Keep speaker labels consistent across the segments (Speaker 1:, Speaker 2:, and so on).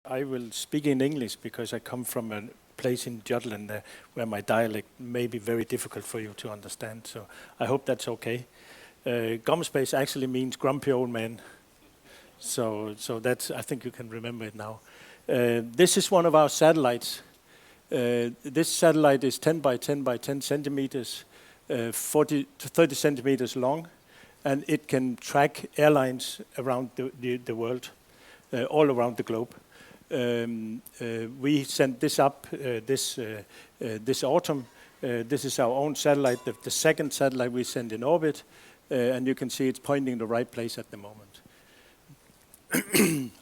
Speaker 1: I will speak in English because I come from a place in Jutland where my dialect may be very difficult for you to understand. So I hope that's okay. Gomspace actually means grumpy old man. So that's, I think you can remember it now. This is one of our satellites. This satellite is 10 by 10 by 10 centimeters, 40 to 30 centimeters long, and it can track airlines around the world, all around the globe. We sent this up this autumn. This is our own satellite, the second satellite we sent in orbit, and you can see it's pointing in the right place at the moment.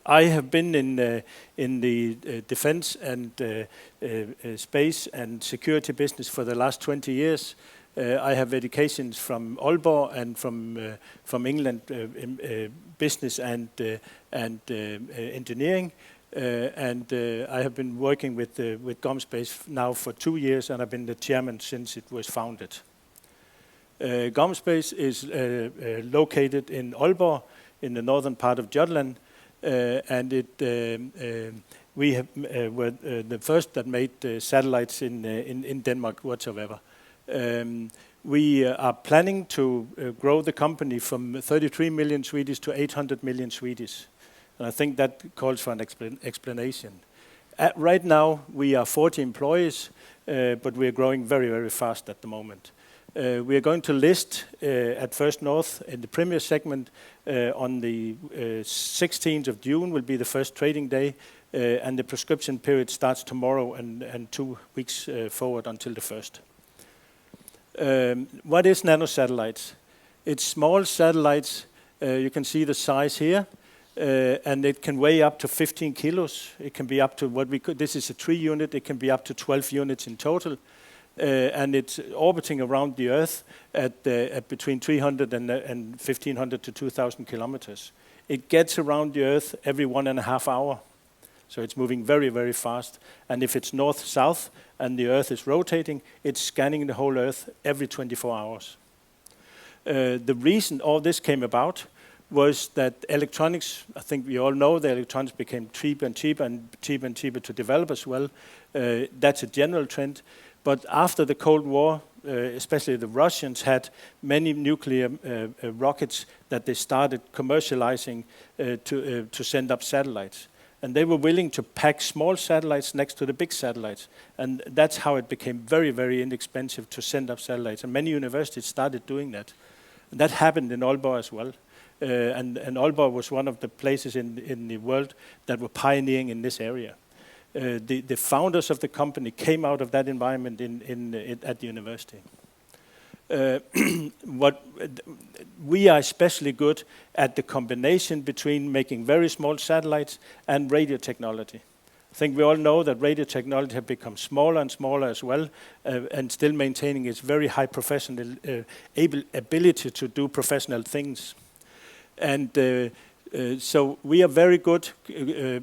Speaker 1: I have been in the defense and space and security business for the last 20 years. I have educations from Aalborg and from England, business and engineering. I have been working with Gomspace now for 2 years, and I've been the chairman since it was founded. Gomspace is located in Aalborg, in the northern part of Jutland, and we were the first that made satellites in Denmark whatsoever. We are planning to grow the company from 33 million Swedish to 800 million Swedish. And I think that calls for an explanation. Right now, we are 40 employees, but we are growing very, very fast at the moment. We are going to list at First North in the Premier segment on the 16th of June will be the first trading day, and the prescription period starts tomorrow and 2 weeks forward until the 1st. What is nanosatellites? It's small satellites. You can see the size here. And it can weigh up to 15 kilos. It can be up to this is a 3 unit, it can be up to 12 units in total. And it's orbiting around the Earth at between 300 and 1,500 to 2,000 kilometers. It gets around the Earth every 1.5 hours. So it's moving very, very fast. And if it's north-south and the Earth is rotating, it's scanning the whole Earth every 24 hours. The reason all this came about was that electronics, I think we all know the electronics became cheaper and cheaper and cheaper and cheaper to develop as well. That's a general trend. But after the Cold War, especially the Russians had many nuclear rockets that they started commercializing to send up satellites. And they were willing to pack small satellites next to the big satellites. And that's how it became very, very inexpensive to send up satellites. And many universities started doing that. And that happened in Aalborg as well. And Aalborg was one of the places in the world that were pioneering in this area. The founders of the company came out of that environment at the university. We are especially good at the combination between making very small satellites and radio technology. I think we all know that radio technology has become smaller and smaller as well, and still maintaining its very high professional ability to do professional things. And so we are very good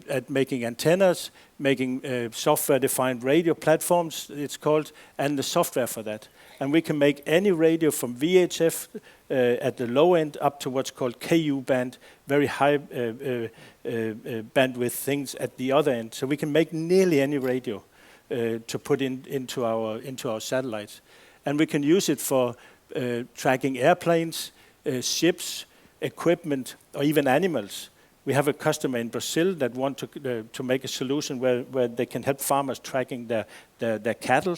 Speaker 1: at making antennas, making software-defined radio platforms, it's called, and the software for that. And we can make any radio from VHF at the low end up to what's called KU band, very high bandwidth things at the other end. So we can make nearly any radio to put into our satellites. And we can use it for tracking airplanes, ships, equipment, or even animals. We have a customer in Brazil that want to make a solution where they can help farmers tracking their cattle.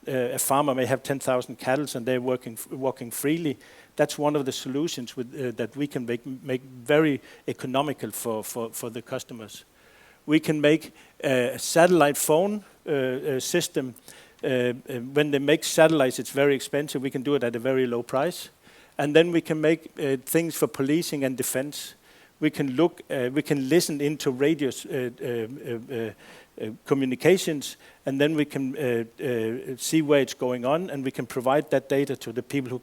Speaker 1: A farmer may have 10,000 cattle and they're walking freely. That's one of the solutions that we can make very economical for the customers. We can make a satellite phone system. When they make satellites, it's very expensive. We can do it at a very low price. And then we can make things for policing and defense. We can listen into radio communications, and then we can see where it's going on, and we can provide that data to the people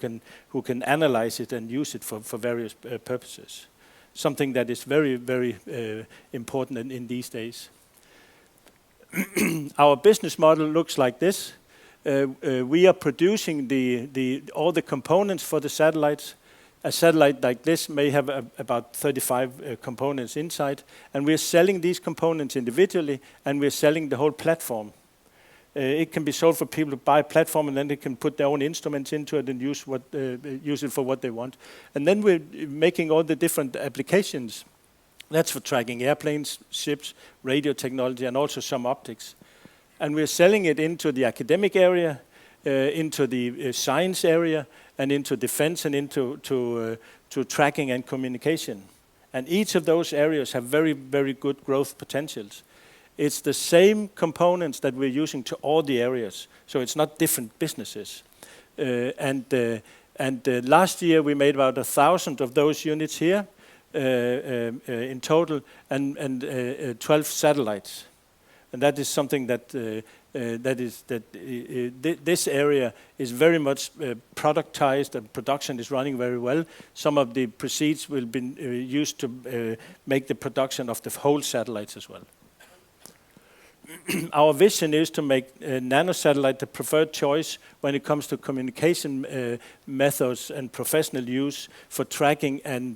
Speaker 1: who can analyze it and use it for various purposes. Something that is very, very important in these days. Our business model looks like this. We are producing all the components for the satellites. A satellite like this may have about 35 components inside, and we're selling these components individually, and we're selling the whole platform. It can be sold for people to buy a platform, and then they can put their own instruments into it and use it for what they want. And then we're making all the different applications. That's for tracking airplanes, ships, radio technology, and also some optics. And we're selling it into the academic area, into the science area, and into defense, and into to tracking and communication. And each of those areas have very, very good growth potentials. It's the same components that we're using to all the areas, so it's not different businesses. Last year we made about 1,000 of those units here in total, and 12 satellites. And that is something this area is very much productized, and production is running very well. Some of the proceeds will be used to make the production of the whole satellites as well. Our vision is to make nanosatellite the preferred choice when it comes to communication methods and professional use for tracking and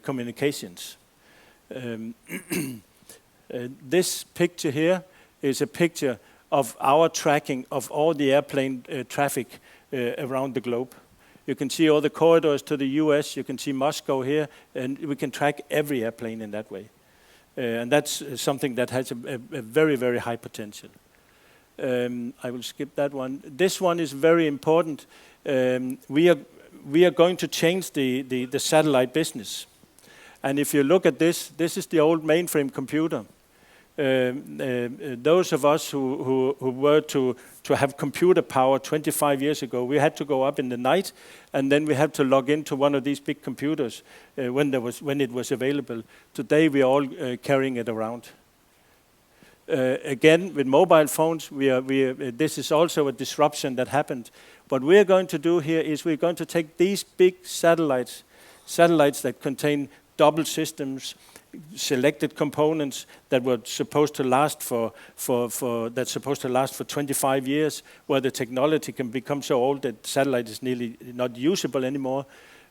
Speaker 1: communications. This picture here is a picture of our tracking of all the airplane traffic around the globe. You can see all the corridors to the US, you can see Moscow here, and we can track every airplane in that way. And that's something that has a very, very high potential. I will skip that one. This one is very important. We are going to change the satellite business. And if you look at this is the old mainframe computer. Those of us who were to have computer power 25 years ago, we had to go up in the night, and then we had to log into one of these big computers when it was available. Today we are all carrying it around. Again, with mobile phones, this is also a disruption that happened. What we're going to do here is we're going to take these big satellites that contain double systems, selected components that were supposed to last for 25 years, where the technology can become so old that satellite is nearly not usable anymore.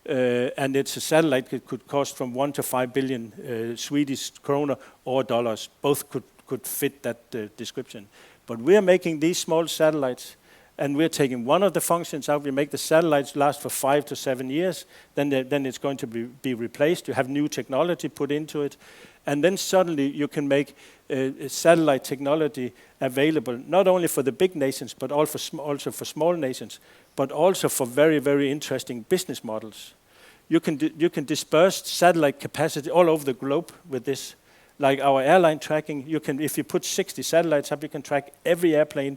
Speaker 1: And it's a satellite that could cost from 1 to 5 billion Swedish krona or dollars. Both could fit that description. But we're making these small satellites, and we're taking one of the functions out. We make the satellites last for 5 to 7 years. Then it's going to be replaced. You have new technology put into it. And then suddenly you can make satellite technology available, not only for the big nations, but also for small nations, but also for very, very interesting business models. You can disperse satellite capacity all over the globe with this. Like our airline tracking, if you put 60 satellites up, you can track every airplane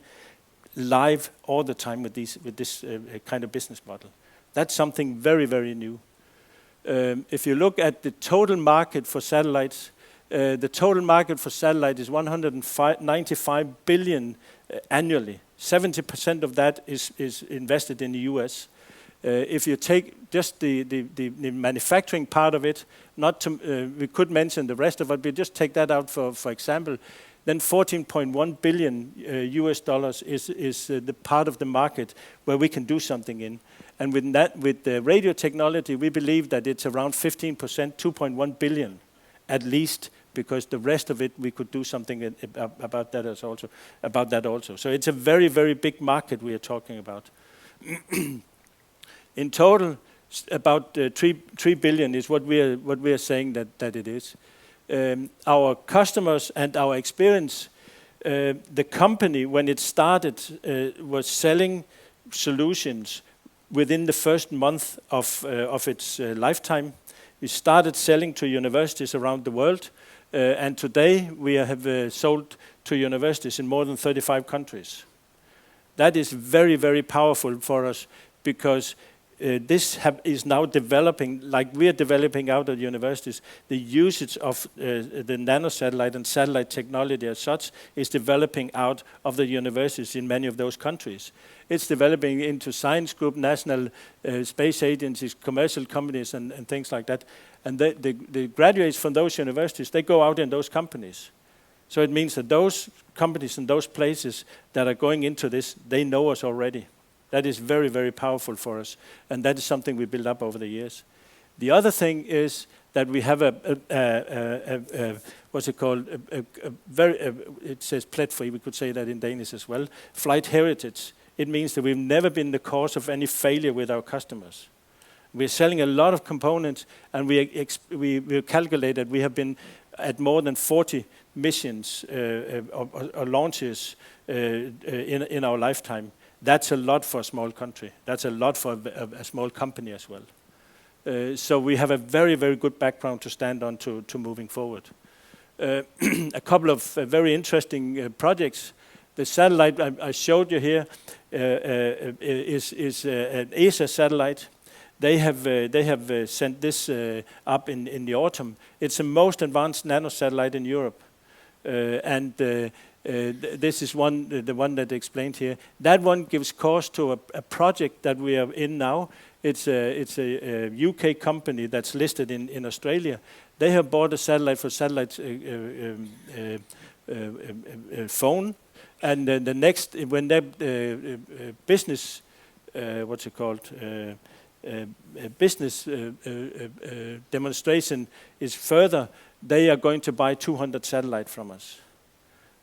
Speaker 1: live all the time with this kind of business model. That's something very, very new. If you look at the total market for satellites, the total market for satellite is 195 billion annually. 70% of that is invested in the US. If you take just the manufacturing part of it, we could mention the rest of it, but just take that out for example, then 14.1 billion US dollars is the part of the market where we can do something in. And with the radio technology, we believe that it's around 15%, 2.1 billion at least, because the rest of it we could do something about that also. So it's a very, very big market we are talking about. In total, about 3 billion is what we are saying that it is. Our customers and our experience, the company, when it started, was selling solutions within the first month of its lifetime. We started selling to universities around the world, and today we have sold to universities in more than 35 countries. That is very, very powerful for us, because this is now developing, like we are developing out at universities. The usage of the nanosatellite and satellite technology as such is developing out of the universities in many of those countries. It's developing into science group, national space agencies, commercial companies, and things like that. And the graduates from those universities, they go out in those companies. So it means that those companies and those places that are going into this, they know us already. That is very, very powerful for us, and that is something we built up over the years. The other thing is that we have what's it called? It says pletfri, we could say that in Danish as well. Flight heritage. It means that we've never been the cause of any failure with our customers. We're selling a lot of components, and we calculated we have been at more than 40 missions or launches in our lifetime. That's a lot for a small country. That's a lot for a small company as well. So we have a very, very good background to stand on to moving forward. A couple of very interesting projects. The satellite I showed you here is an ESA satellite. They have sent this up in the autumn. It's the most advanced nanosatellite in Europe, and this is the one that explained here. That one gives course to a project that we are in now. It's a UK company that's listed in Australia. They have bought a satellite for satellite phone, and the next when their business business demonstration is further, they are going to buy 200 satellites from us.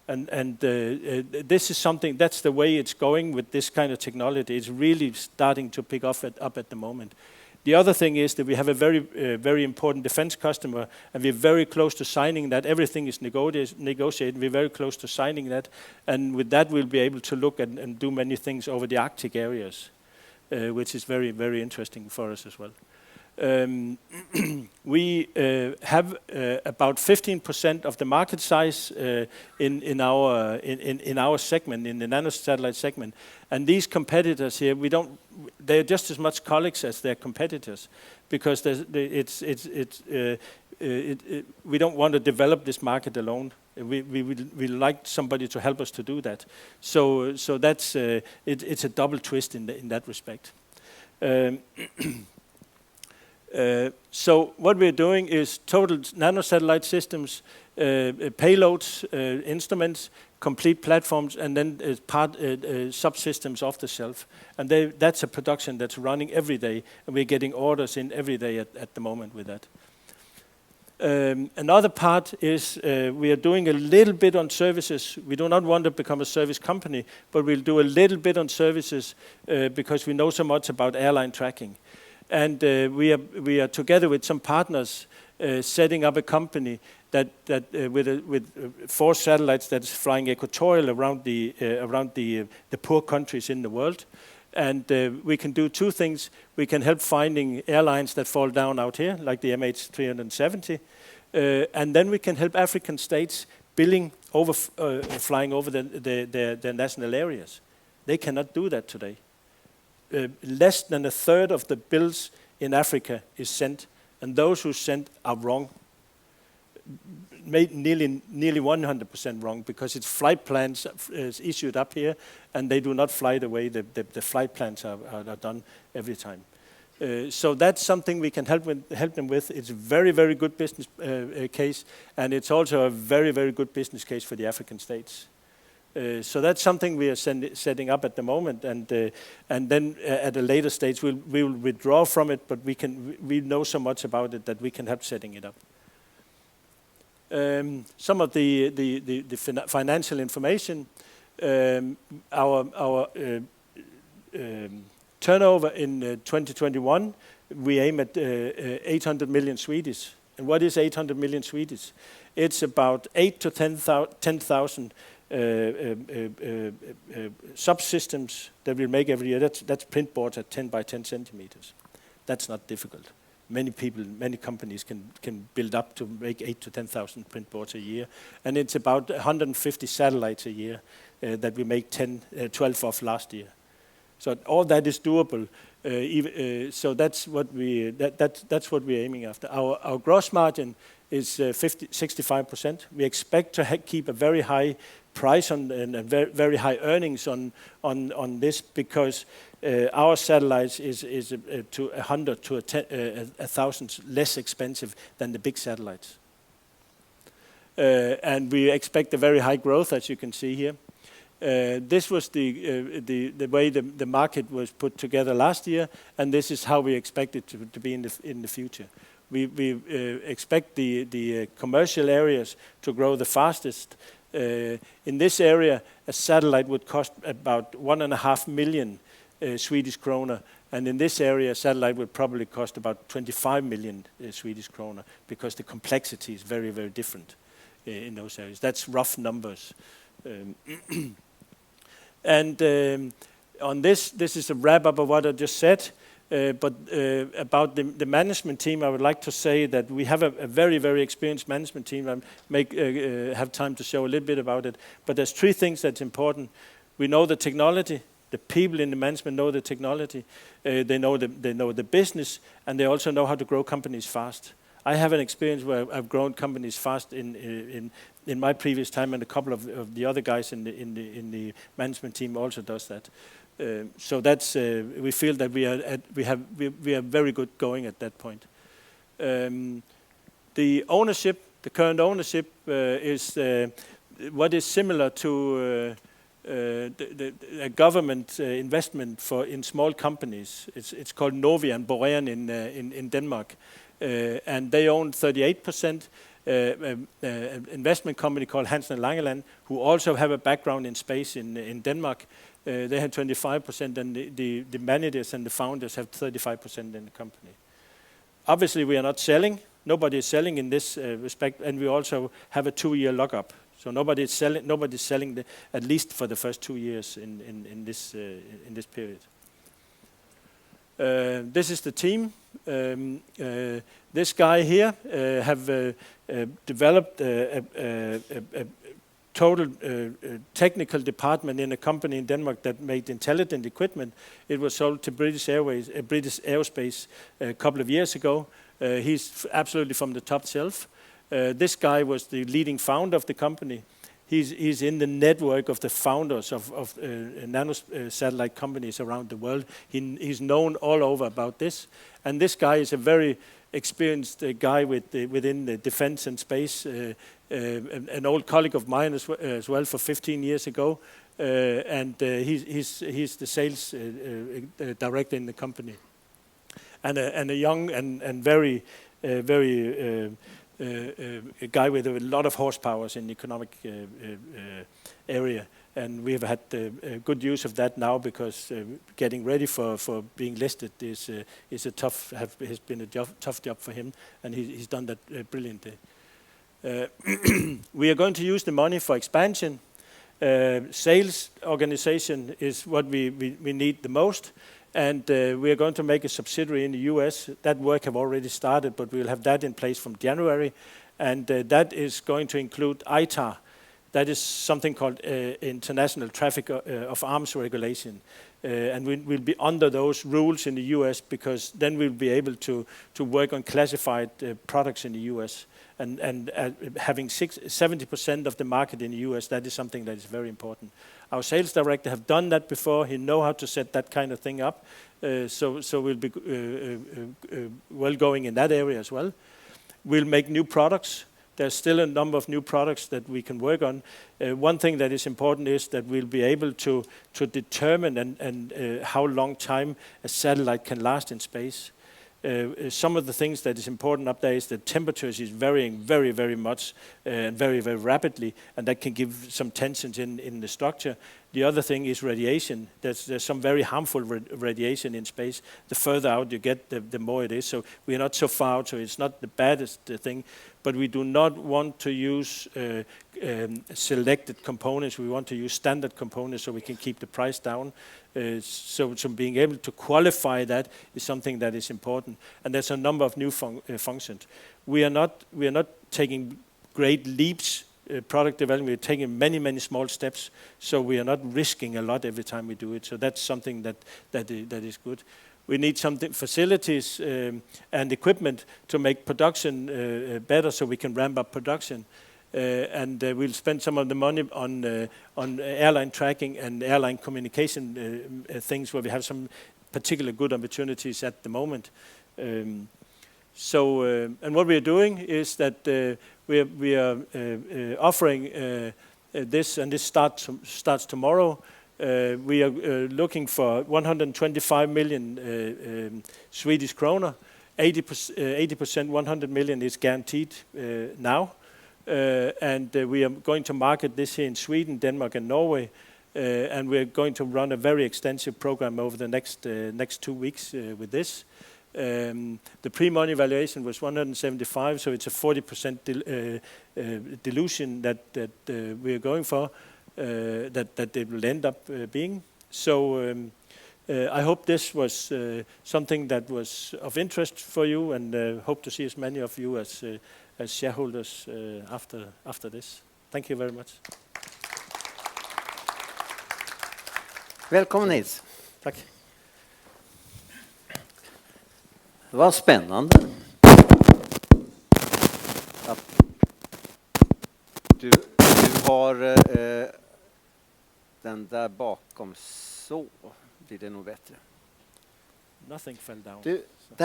Speaker 1: And this is something, that's the way it's going with this kind of technology. It's really starting to pick up at the moment. The other thing is that we have a very important defense customer, and we're very close to signing that. Everything is negotiated. We're very close to signing that. And with that, we'll be able to look and do many things over the Arctic areas, which is very, very interesting for us as well. We have about 15% of the market size in our segment, in the nanosatellite segment, and these competitors here, they're just as much colleagues as their competitors, because we don't want to develop this market alone. We like somebody to help us to do that. So that's it's a double twist in that respect. So what we're doing is total nanosatellite systems, payloads, instruments, complete platforms, and then subsystems off the shelf. And that's a production that's running every day, and we're getting orders in every day at the moment with that. Another part is we are doing a little bit on services. We do not want to become a service company, but we'll do a little bit on services because we know so much about airline tracking. And we are together with some partners setting up a company that with 4 satellites that's flying equatorial around the poor countries in the world. And we can do 2 things. We can help finding airlines that fall down out here, like the MH370, and then we can help African states flying over their national areas. They cannot do that today. Less than a third of the bills in Africa is sent, and those who sent are wrong. Nearly 100% wrong, because it's flight plans issued up here, and they do not fly the way the flight plans are done every time. So that's something we can help them with. It's a very, very good business case, and it's also a very, very good business case for the African states. So that's something we are setting up at the moment, and then at a later stage we will withdraw from it. But we know so much about it that we can help setting it up. Some of the financial information. Our turnover in 2021, we aim at 800 million Swedish. And what is 800 million Swedish? It's about 8,000 to 10,000 subsystems that we make every year. That's print boards at 10 by 10 centimeters. That's not difficult. Many companies can build up to make 8,000 to 10,000 print boards a year, and it's about 150 satellites a year that we make 12 of last year. So all that is doable. So that's what we're aiming after. Our gross margin is 65%. We expect to keep a very high price and very high earnings on this, because our satellites is to 100 to 1,000 less expensive than the big satellites. And we expect a very high growth, as you can see here. This was the way the market was put together last year, and this is how we expect it to be in the future. We expect the commercial areas to grow the fastest. In this area, a satellite would cost about 1.5 million Swedish krona, and in this area, a satellite would probably cost about 25 million Swedish krona, because the complexity is very, very different in those areas. That's rough numbers. On this is a wrap-up of what I just said. But about the management team, I would like to say that we have a very, very experienced management team. I have time to show a little bit about it. But there's 3 things that's important. We know the technology. The people in the management know the technology. They know the business, and they also know how to grow companies fast. I have an experience where I've grown companies fast in my previous time, and a couple of the other guys in the management team also does that. So that's we feel that we are very good going at that point. The current ownership is what is similar to a government investment in small companies. It's called Novi and Borean in Denmark, and they own 38%. An investment company called Hansen & Langeland, who also have a background in space in Denmark. They have 25%, and the managers and the founders have 35% in the company. Obviously, we are not selling. Nobody is selling in this respect, and we also have a 2-year lockup. So nobody's selling at least for the first 2 years in this period. This is the team. This guy here have developed a total technical department in a company in Denmark that made intelligent equipment. It was sold to British Aerospace a couple of years ago. He's absolutely from the top shelf. This guy was the leading founder of the company. He's in the network of the founders of nano-satellite companies around the world. He's known all over about this. And this guy is a very experienced guy within the defense and space, an old colleague of mine as well for 15 years ago. He's the sales director in the company. And a young and very a guy with a lot of horsepower in the economic area, and we have had good use of that now, because getting ready for being listed has been a tough job for him, and he's done that brilliantly. We are going to use the money for expansion. Sales organization is what we need the most. And we are going to make a subsidiary in the US. That work have already started, but we'll have that in place from January. And that is going to include ITAR. That is something called International Traffic of Arms Regulation. And we'll be under those rules in the US, because then we'll be able to work on classified products in the US. And having 70% of the market in the US, that is something that is very important. Our sales director have done that before. He know how to set that kind of thing up. So we'll be well going in that area as well. We'll make new products. There's still a number of new products that we can work on. One thing that is important is that we'll be able to determine how long time a satellite can last in space. Some of the things that is important up there is that temperatures is varying very, very much and very, very rapidly, and that can give some tensions in the structure. The other thing is radiation. There's some very harmful radiation in space. The further out you get, the more it is. So we are not so far out, so it's not the baddest thing. But we do not want to use selected components. We want to use standard components so we can keep the price down. So being able to qualify that is something that is important. And there's a number of new functions. We are not taking great leaps. Product development, we're taking many small steps, so we are not risking a lot every time we do it. So that's something that is good. We need facilities and equipment to make production better, so we can ramp up production. And we'll spend some of the money on airline tracking and airline communication things, where we have some particular good opportunities at the moment. And what we are doing is that we are offering this starts tomorrow. We are looking for 125 million Swedish kroner. 80%, 100 million is guaranteed now. And we are going to market this here in Sweden, Denmark, and Norway. And we're going to run a very extensive program over the next 2 weeks with this. The pre-money valuation was 175, so it's a 40% dilution that we are going for, that it will end up being. So I hope this was something that was of interest for you, and hope to see as many of you as shareholders after this. Thank you very much.
Speaker 2: Välkommen Niels.
Speaker 1: Tack.
Speaker 2: Vad spännande. Du har den där bakom, så blir det nog bättre.
Speaker 1: Nothing fell down.
Speaker 2: Det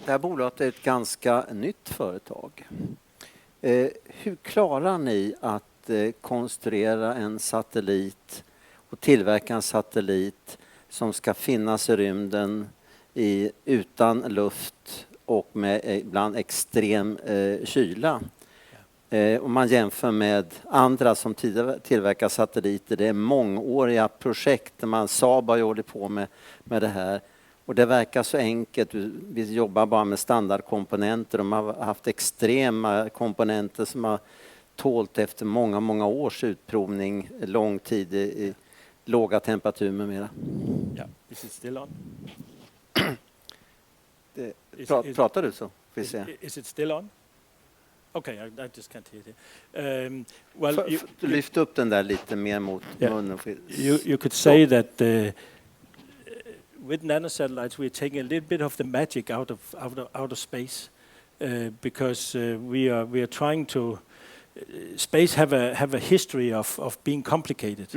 Speaker 2: här bolaget är ett ganska nytt företag. Hur klarar ni att konstruera en satellit och tillverka en satellit som ska finnas i rymden utan luft och med ibland extrem kyla? Om man jämför med andra som tillverkar satelliter, det är mångåriga projekt där Saab har hållit på med det här. Och det verkar så enkelt, vi jobbar bara med standardkomponenter. De har haft extrema komponenter som har tålt efter många års utprovning, lång tid i låga temperaturer med mera.
Speaker 1: Yeah, is it still on?
Speaker 2: Pratar du så?
Speaker 1: Is it still on? Okay, I just can't hear it. Well,
Speaker 2: lyft upp den där lite mer mot munnen.
Speaker 1: You could say that with nanosatellites we're taking a little bit of the magic out of space, because we are trying to. Space have a history of being complicated.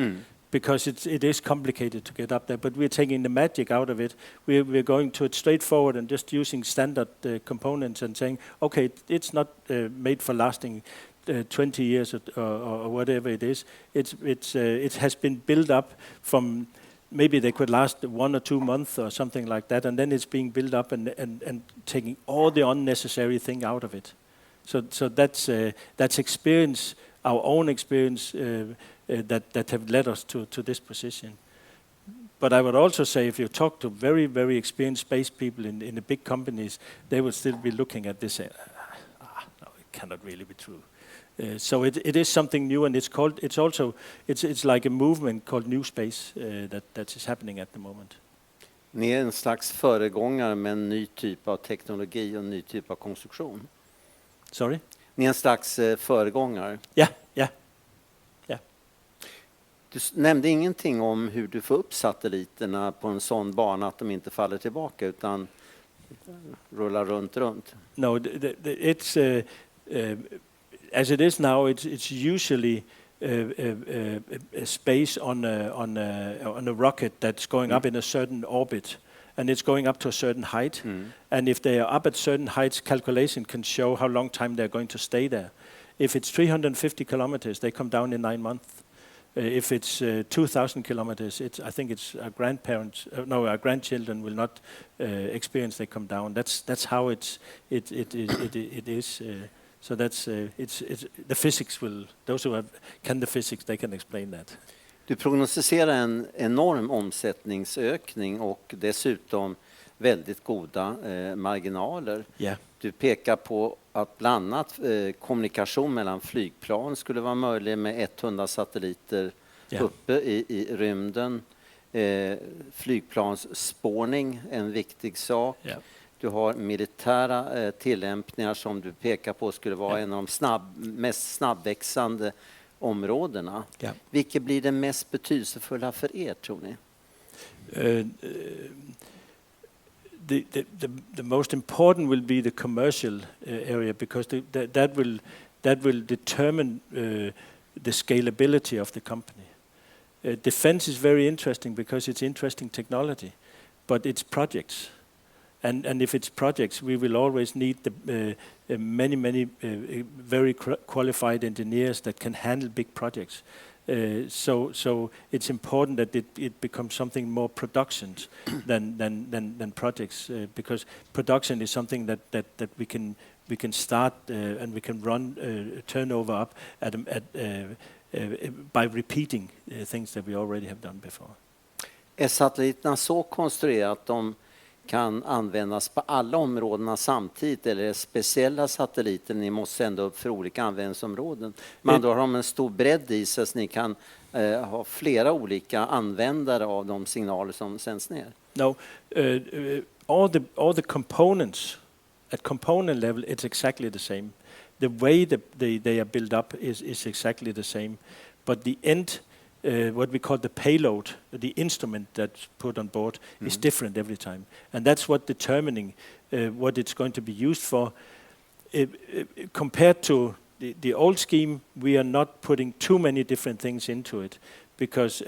Speaker 1: Because it is complicated to get up there, but we're taking the magic out of it. We're going to it straightforward and just using standard components and saying, okay, it's not made for lasting 20 years or whatever it is. It has been built up from, maybe they could last 1 or 2 months or something like that, and then it's being built up and taking all the unnecessary thing out of it. So that's experience, our own experience. That have led us to this position. But I would also say, if you talk to very, very experienced space people in the big companies, they would still be looking at this and no, it cannot really be true. So it is something new, and it's like a movement called New Space that is happening at the moment.
Speaker 2: Ni är en slags föregångare med en ny typ av teknologi och en ny typ av konstruktion.
Speaker 1: Sorry?
Speaker 2: Ni är en slags föregångare.
Speaker 1: Ja.
Speaker 2: Du nämnde ingenting om hur du får upp satelliterna på en sån bana att de inte faller tillbaka utan rullar runt.
Speaker 1: No, it's as it is now. It's usually a space on a rocket that's going up in a certain orbit, and it's going up to a certain height. And if they are up at certain heights, calculation can show how long time they're going to stay there. If it's 350 kilometers, they come down in 9 months. If it's 2,000 kilometers, I think it's our grandparents. Our grandchildren will not experience. They come down. That's how it is. So that's it's the physics will. Those who can the physics, they can explain that.
Speaker 2: Du prognostiserar en enorm omsättningsökning och dessutom väldigt goda marginaler.
Speaker 1: Yeah.
Speaker 2: Du pekar på att bland annat kommunikation mellan flygplan skulle vara möjlig med 100 satelliter uppe i rymden. Flygplansspårning, en viktig sak.
Speaker 1: Yeah.
Speaker 2: Du har militära tillämpningar som du pekar på skulle vara en av de mest snabbväxande områdena.
Speaker 1: Yeah.
Speaker 2: Vilket blir det mest betydelsefulla för er, tror ni?
Speaker 1: The most important will be the commercial area, because that will determine the scalability of the company. Defense is very interesting because it's interesting technology, but it's projects, And if it's projects, we will always need many very qualified engineers that can handle big projects. So it's important that it becomes something more productions than projects, because production is something that we can start and we can run turnover up by repeating things that we already have done before.
Speaker 2: Är satelliterna så konstruerade att de kan användas på alla områdena samtidigt, eller är det speciella satelliter ni måste sända upp för olika användningsområden? Men då har de en stor bredd i sig så ni kan ha flera olika användare av de signaler som sänds ner?
Speaker 1: No, all the components at component level, it's exactly the same. The way they are built up is exactly the same, but the end, what we call the payload, the instrument that's put on board, is different every time, and that's what determining what it's going to be used for. Compared to the old scheme, we are not putting too many different things into it, because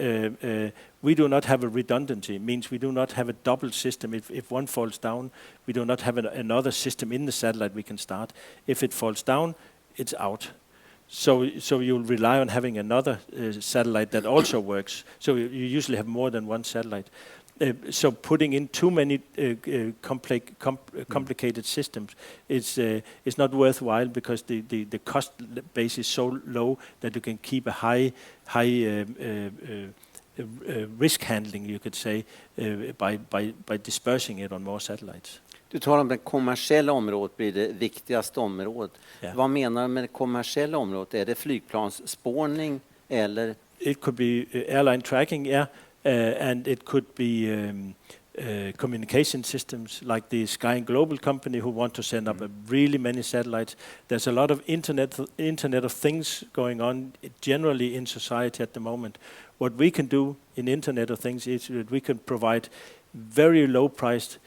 Speaker 1: we do not have a redundancy. It means we do not have a double system. If one falls down, we do not have another system in the satellite we can start. If it falls down, it's out. So you'll rely on having another satellite that also works. So you usually have more than one satellite. So putting in too many complicated systems is not worthwhile, because the cost base is so low that you can keep a high risk handling, you could say, by dispersing it on more satellites.
Speaker 2: Du talar om det kommersiella området blir det viktigaste området.
Speaker 1: Yeah.
Speaker 2: Vad menar du med det kommersiella området? Är det flygplansspårning eller?
Speaker 1: It could be airline tracking, yeah, and it could be communication systems like the Sky and Global company who want to send up really many satellites. There's a lot of Internet of Things going on generally in society at the moment. What we can do in Internet of Things is that we can provide very low-priced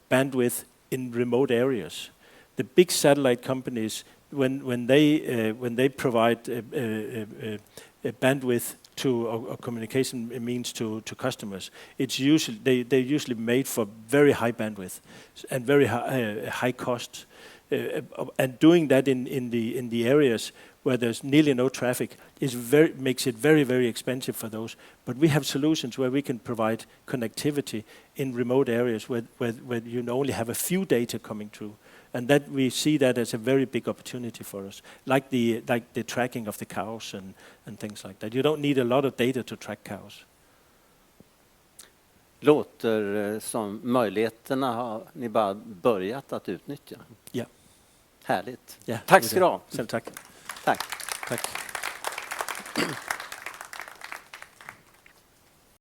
Speaker 1: bandwidth in remote areas. The big satellite companies, when they provide a bandwidth to a communication means to customers, it's usually they're usually made for very high bandwidth and very high cost, and doing that in the areas where there's nearly no traffic makes it very expensive for those. But we have solutions where we can provide connectivity in remote areas where you only have a few data coming through. And that we see that as a very big opportunity for us, like the tracking of the cows and things like that. You don't need a lot of data to track cows.
Speaker 2: Låter som möjligheterna har ni bara börjat att utnyttja.
Speaker 1: Ja.
Speaker 2: Härligt.
Speaker 1: Ja,
Speaker 2: tack ska du ha.
Speaker 1: Tack.
Speaker 2: Tack.